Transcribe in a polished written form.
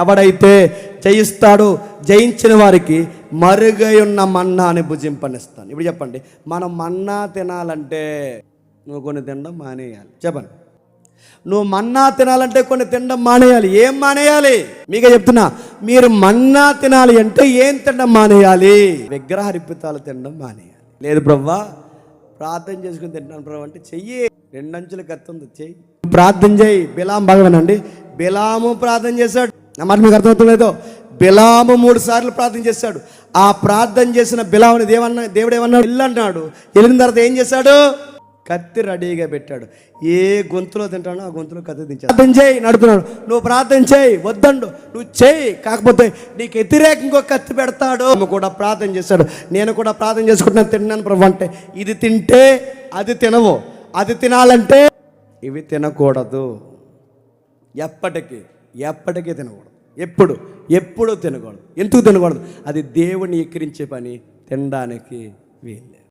ఎవడైతే జయిస్తాడో జయించిన వారికి మరుగై ఉన్న మన్నాని భుజింపనిస్తాను. ఇప్పుడు చెప్పండి, మనం మన్నా తినాలంటే నువ్వు కొన్ని తినడం మానేయాలి. చెప్పండి, నువ్వు మన్నా తినాలంటే కొన్ని తినడం మానేయాలి. ఏం మానేయాలి? మీకే చెప్తున్నా, మీరు మన్నా తినాలి అంటే ఏం తినడం మానేయాలి? విగ్రహరిపితాలు తినడం మానేయాలి. లేదు ప్రభువా, ప్రార్థన చేసుకుని తింటాను ప్రభు అంటే చెయ్యి. 2 అంచుల కత్తి ఉంది, చెయ్యి, ప్రార్థన చేయి. బిలాము బాగానండి, బిలాము ప్రార్థన చేశాడు. నా మాట మీకు అర్థమవుతుందో, బిలాము 3 సార్లు ప్రార్థన చేశాడు. ఆ ప్రార్థన చేసిన బిలాముని దేవుడు ఏమన్నాడు? ఇల్లు అంటున్నాడు. వెళ్ళిన తర్వాత ఏం చేశాడు? కత్తి రెడీగా పెట్టాడు. ఏ గొంతులో తింటాడో ఆ గొంతులో కత్తి దించాడు. ప్రార్థన చేయి నడుపుతున్నాడు. నువ్వు ప్రార్థన చేయి, వద్దండు, నువ్వు చేయి, కాకపోతే నీకు వ్యతిరేకంగా ఇంకో కత్తి పెడతాడు. కూడా ప్రార్థన చేశాడు. నేను కూడా ప్రార్థన చేసుకుంటున్నాను, తిన్నాను ప్రభు అంటే, ఇది తింటే అది తినవు, అది తినాలంటే ఇవి తినకూడదు. ఎప్పటికీ తినకూడదు. ఎప్పుడు తినకూడదు. ఎందుకు తినకూడదు? అది దేవుని ఎక్కిరించే పని, తినడానికి వీలు.